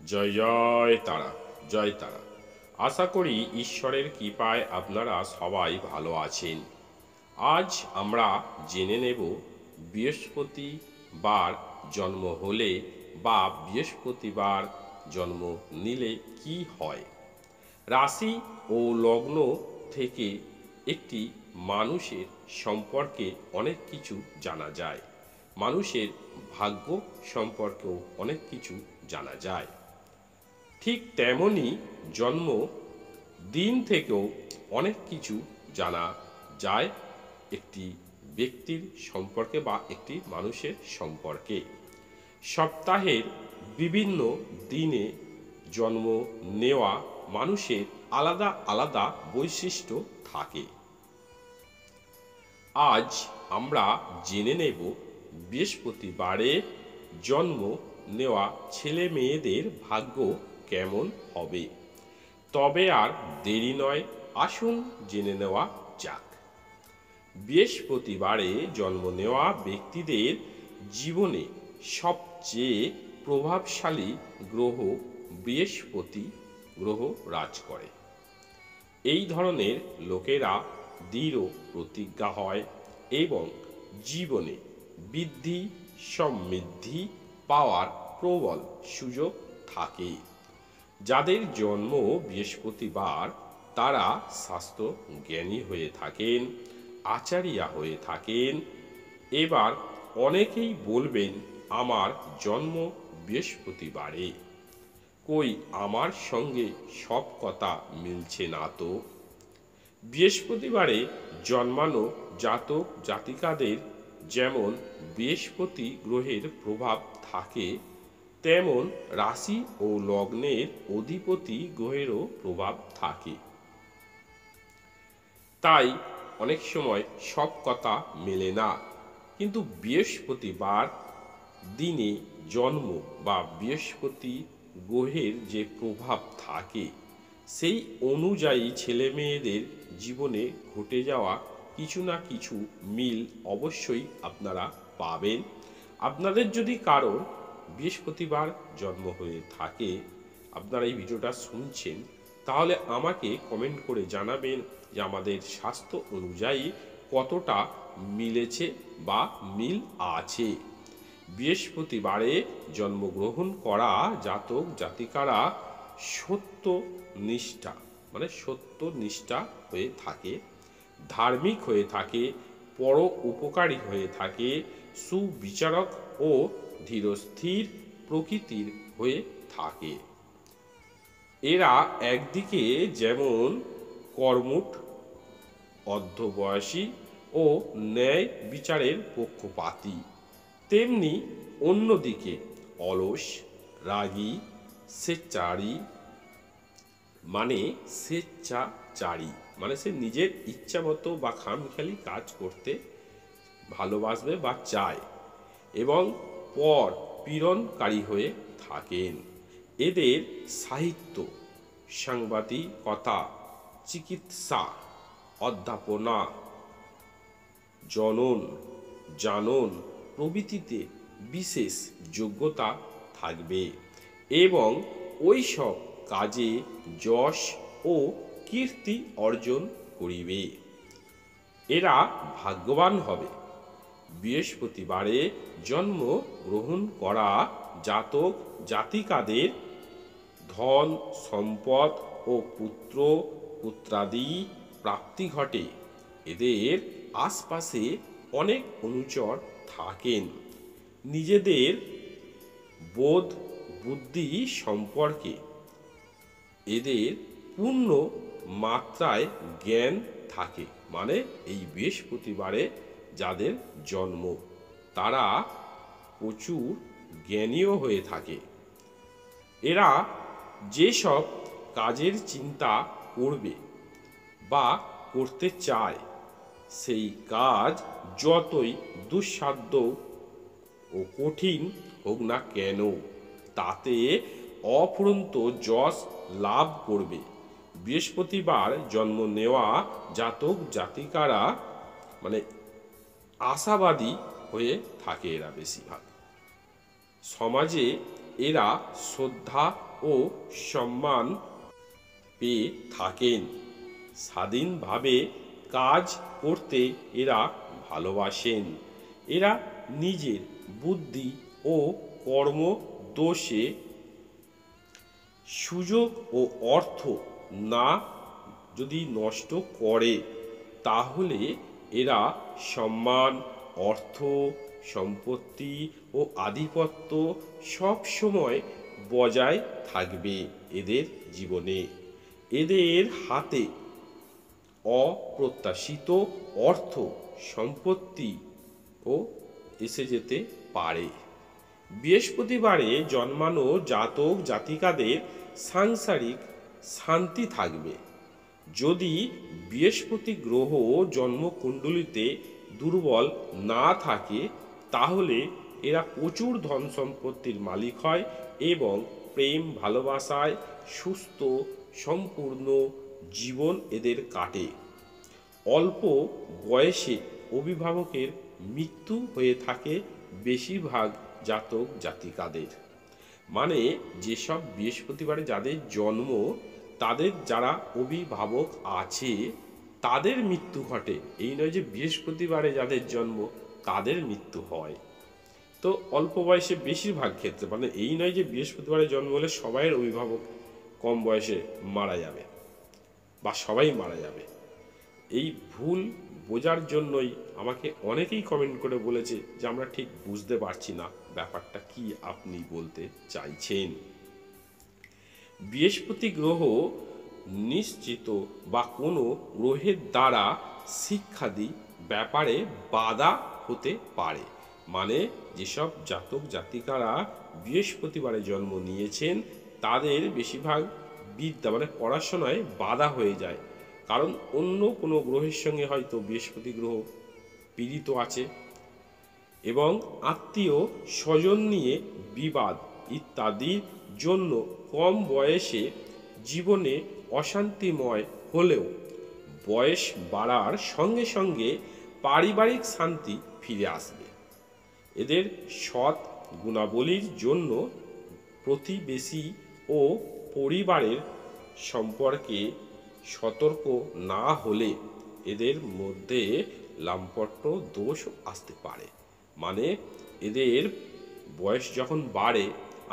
জয় জয় তারা, জয় তারা। আশা করি ঈশ্বরের কৃপায় আপনারা সবাই ভালো আছেন। আজ আমরা জেনে নেব বৃহস্পতিবার জন্ম হলে বা বৃহস্পতিবার জন্ম নিলে কি হয়। রাশি ও লগ্ন থেকে একটি মানুষের সম্পর্কে অনেক কিছু জানা যায়, মানুষের ভাগ্য সম্পর্কেও অনেক কিছু জানা যায়। ঠিক তেমনি জন্ম দিন থেকেও অনেক কিছু জানা যায় একটি ব্যক্তির সম্পর্কে বা একটি মানুষের সম্পর্কে। সপ্তাহের বিভিন্ন দিনে জন্ম নেওয়া মানুষের আলাদা আলাদা বৈশিষ্ট্য থাকে। আজ আমরা জেনে নেব বৃহস্পতিবারে জন্ম নেওয়া ছেলে মেয়েদের ভাগ্য কেমন হবে। তবে আর দেরি নয়, আসুন জেনে নেওয়া যাক। বৃহস্পতিবারে জন্ম নেওয়া ব্যক্তিদের জীবনে সবচেয়ে প্রভাবশালী গ্রহ বৃহস্পতি গ্রহ রাজ করে। এই ধরনের লোকেরা দৃঢ় প্রতিজ্ঞা হয় এবং জীবনে বৃদ্ধি সমৃদ্ধি পাওয়ার প্রবল সুযোগ থাকে। যাদের জন্ম বৃহস্পতিবার তারা স্বাস্থ্য জ্ঞানী হয়ে থাকেন, আচারিয়া হয়ে থাকেন। এবার অনেকেই বলবেন, আমার জন্ম বৃহস্পতিবারে, কই আমার সঙ্গে সব কথা মিলছে না তো। বৃহস্পতিবারে জন্মানো জাতক জাতিকাদের যেমন বৃহস্পতি গ্রহের প্রভাব থাকে, তেমন রাশি ও লগ্নের অধিপতি গ্রহেরও প্রভাব থাকে। তাই অনেক সময় সব কথা মেলে না, কিন্তু বৃহস্পতিবার দিনে জন্ম বা বৃহস্পতি গ্রহের যে প্রভাব থাকে সেই অনুযায়ী ছেলে মেয়েদের জীবনে ঘটে যাওয়া কিছু না কিছু মিল অবশ্যই আপনারা পাবেন। আপনাদের যদি কারো বৃহস্পতিবার জন্ম হয়ে থাকে, আপনারা এই ভিডিওটা শুনছেন, তাহলে আমাকে কমেন্ট করে জানাবেন যে আমাদের স্বাস্থ্য অনুযায়ী কতটা মিলেছে বা মিল আছে। বৃহস্পতিবারে জন্মগ্রহণ করা জাতক জাতিকারা সত্যনিষ্ঠা সত্যনিষ্ঠা হয়ে থাকে, ধার্মিক হয়ে থাকে, পর উপকারী হয়ে থাকে, সুবিচারক ও ধীরস্থির প্রকৃতির হয়ে থাকে। এরা একদিকে যেমন কর্মঠ, অর্ধবয়সী ও ন্যায় বিচারের পক্ষপাতী, তেমনি অন্যদিকে অলস, রাগী, স্বেচ্ছাচারী সে নিজের ইচ্ছা মতো বা খামখেয়ালি কাজ করতে ভালোবাসবে বা চায় এবং পর পীড়নকারী হয়ে থাকেন। এদের সাহিত্য, সাংবাদিকতা, চিকিৎসা, অধ্যাপনা, জানন প্রভৃতিতে বিশেষ যোগ্যতা থাকবে এবং ওই সব কাজে যশ ও কীর্তি অর্জন করিবে। এরা ভাগ্যবান হবে। বৃহস্পতিবারে জন্ম গ্রহণ করা জাতক জাতিকাদের ধন সম্পদ ও পুত্র পুত্রাদি প্রাপ্তি ঘটে। এদের আশপাশে অনেক অনুচর থাকেন। নিজেদের বোধ বুদ্ধি সম্পর্কে এদের পূর্ণ মাত্রায় জ্ঞান থাকে। এই বৃহস্পতিবারে যাদের জন্ম তারা প্রচুর জ্ঞানীয় হয়ে থাকে। এরা যেসব কাজের চিন্তা করবে বা করতে চায়, সেই কাজ যতই দুঃসাধ্য ও কঠিন হোক না কেন, তাতে অফুরন্ত যশ লাভ করবে। বৃহস্পতিবার জন্ম নেওয়া জাতক জাতিকারা আশাবাদী হয়ে থাকে। এরা বেশিরভাগ সমাজে এরা শ্রদ্ধা ও সম্মান পেয়ে থাকেন। স্বাধীনভাবে কাজ করতে এরা ভালোবাসেন। এরা নিজের বুদ্ধি ও কর্ম দোষে সুযোগ ও অর্থ না যদি নষ্ট করে, তাহলে এরা সম্মান, অর্থ, সম্পত্তি ও আধিপত্য সব সময় বজায় থাকবে এদের জীবনে। এদের হাতে অপ্রত্যাশিত অর্থ সম্পত্তি ও এসে যেতে পারে। বৃহস্পতিবারে জন্মানো জাতক জাতিকাদের সাংসারিক শান্তি থাকবে। যদি বৃহস্পতি গ্রহ জন্মকুণ্ডলিতে দুর্বল না থাকে, তাহলে এরা প্রচুর ধন সম্পত্তির মালিক হয় এবং প্রেম ভালোবাসায় সুস্থ সম্পূর্ণ জীবন এদের কাটে। অল্প বয়সে অভিভাবকের মৃত্যু হয়ে থাকে বেশিরভাগ জাতক জাতিকাদের। মানে যেসব বৃহস্পতিবারে যাদের জন্ম, তাদের যারা অভিভাবক আছে তাদের মৃত্যু ঘটে, এই নয় যে বৃহস্পতিবারে যাদের জন্ম তাদের মৃত্যু হয়। তো অল্প বয়সে বেশিরভাগ ক্ষেত্রে, মানে এই নয় যে বৃহস্পতিবারে জন্ম হলে সবাইয়ের অভিভাবক কম বয়সে মারা যাবে বা সবাই মারা যাবে। এই ভুল বোঝার জন্যই আমাকে অনেকেই কমেন্ট করে বলেছে যে আমরা ঠিক বুঝতে পারছি না ব্যাপারটা কি আপনি বলতে চাইছেন। বৃহস্পতি গ্রহ নিশ্চিত বা কোনো গ্রহের দ্বারা শিক্ষাদি ব্যাপারে বাধা হতে পারে। মানে যেসব জাতক জাতিকারা বৃহস্পতিবারে জন্ম নিয়েছেন তাদের বেশিরভাগ বিদ্যা মানে পড়াশোনায় বাধা হয়ে যায়, কারণ অন্য কোনো গ্রহের সঙ্গে হয়তো বৃহস্পতি গ্রহ পীড়িত আছে এবং আত্মীয় স্বজন নিয়ে বিবাদ ইত্যাদির জন্য কম বয়সে জীবনে অশান্তিময় হলেও বয়স বাড়ার সঙ্গে সঙ্গে পারিবারিক শান্তি ফিরে আসবে। এদের সৎ গুণাবলীর জন্য প্রতিবেশী ও পরিবারের সম্পর্কে সতর্ক না হলে এদের মধ্যে লাম্পট্য দোষ আসতে পারে। মানে এদের বয়স যখন বাড়ে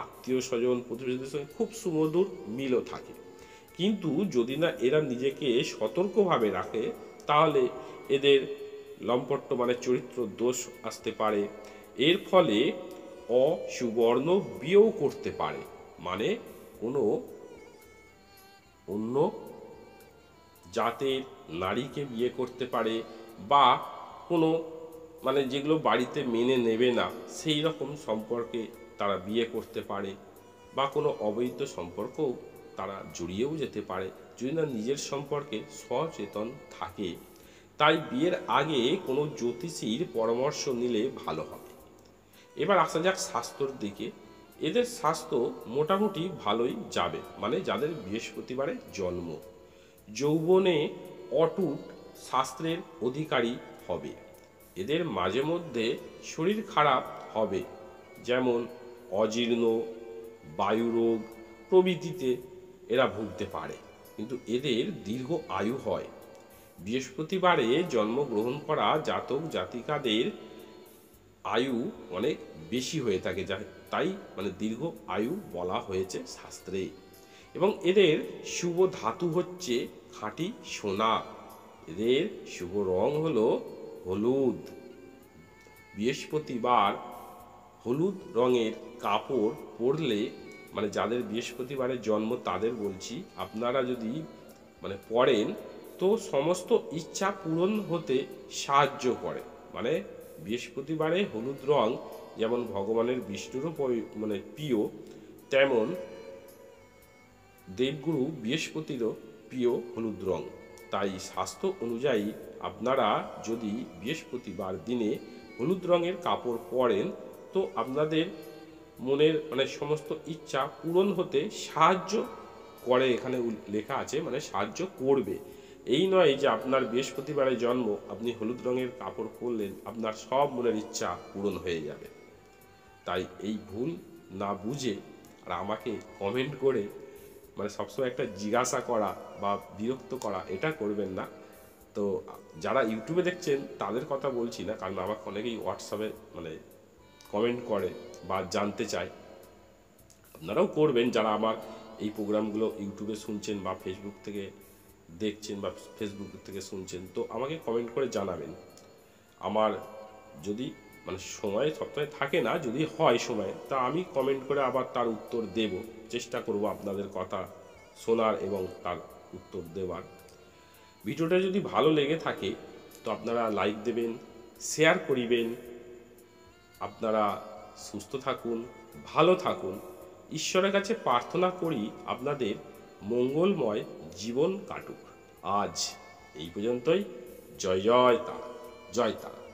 আত্মীয় স্বজন প্রতিবেশীদের সঙ্গে খুব সুমধুর মিলও থাকে, কিন্তু যদি না এরা নিজেকে সতর্কভাবে রাখে তাহলে এদের লম্পট্য মানে চরিত্র দোষ আসতে পারে। এর ফলে অসুবর্ণ বিয়েও করতে পারে, মানে কোনো অন্য জাতের নারীকে বিয়ে করতে পারে বা কোনো মানে যেগুলো বাড়িতে মেনে নেবে না সেই রকম সম্পর্কে তারা বিয়ে করতে পারে বা কোনো অবৈধ সম্পর্কও তারা জড়িয়েও যেতে পারে যদি না নিজের সম্পর্কে সচেতন থাকে। তাই বিয়ের আগে কোনো জ্যোতিষীর পরামর্শ নিলে ভালো হবে। এবার আসা যাক স্বাস্থ্যর দিকে। এদের স্বাস্থ্য মোটামুটি ভালোই যাবে, মানে যাদের বৃহস্পতিবারে জন্ম। যৌবনে অটুট স্বাস্থ্যের অধিকারী হবে। এদের মাঝে মধ্যে শরীর খারাপ হবে, যেমন অজীর্ণ, বায়ুরোগ প্রভৃতিতে এরা ভুগতে পারে, কিন্তু এদের দীর্ঘ আয়ু হয়। বৃহস্পতিবারে জন্মগ্রহণ করা জাতক জাতিকাদের আয়ু অনেক বেশি হয়ে থাকে, তাই মানে দীর্ঘ আয়ু বলা হয়েছে শাস্ত্রে। এবং এদের শুভ ধাতু হচ্ছে খাঁটি সোনা। এদের শুভ রং হলো হলুদ। বৃহস্পতিবার হলুদ রঙের কাপড় পরলে, মানে যাদের বৃহস্পতিবারের জন্ম তাদের বলছি, আপনারা যদি মানে পরেন তো সমস্ত ইচ্ছা পূরণ হতে সাহায্য করে। মানে বৃহস্পতিবারে হলুদ রং যেমন ভগবানের বিষ্ণুরও মানে প্রিয়, তেমন দেবগুরু বৃহস্পতিরও প্রিয় হলুদ রং। তাই স্বাস্থ্য অনুযায়ী আপনারা যদি বৃহস্পতিবার দিনে হলুদ রঙের কাপড় পরেন তো আপনাদের মনের মানে সমস্ত ইচ্ছা পূরণ হতে সাহায্য করে। এখানে লেখা আছে মানে সাহায্য করবে। এই নয় যে আপনার বৃহস্পতিবারে জন্ম, আপনি হলুদ রঙের কাপড় পরলেন আপনার সব মনের ইচ্ছা পূরণ হয়ে যাবে। তাই এই ভুল না বুঝে আর আমাকে কমেন্ট করে মানে সবসময় একটা জিজ্ঞাসা করা বা বিরক্ত করা এটা করবেন না। তো যারা ইউটিউবে দেখছেন তাদের কথা বলছি না, কারণ আমাকে অনেকেই হোয়াটসঅ্যাপে মানে কমেন্ট করে বা জানতে চায়। আপনারাও করবেন যারা আমার এই প্রোগ্রামগুলো ইউটিউবে শুনছেন বা ফেসবুক থেকে দেখছেন বা ফেসবুক থেকে শুনছেন, তো আমাকে কমেন্ট করে জানাবেন। আমার যদি মানে সময় সপ্তাহে থাকে না, যদি হয় সময়, তা আমি কমেন্ট করে আবার তার উত্তর দেব, চেষ্টা করব আপনাদের কথা শোনার এবং তার উত্তর দেওয়ার। ভিডিওটা যদি ভালো লেগে থাকে তো আপনারা লাইক দেবেন, শেয়ার করিবেন। আপনারা সুস্থ থাকুন, ভালো থাকুন। ঈশ্বরের কাছে প্রার্থনা করি আপনাদের মঙ্গলময় জীবন কাটুক। আজ এই পর্যন্তই। জয় জয় তারা, জয় তারা।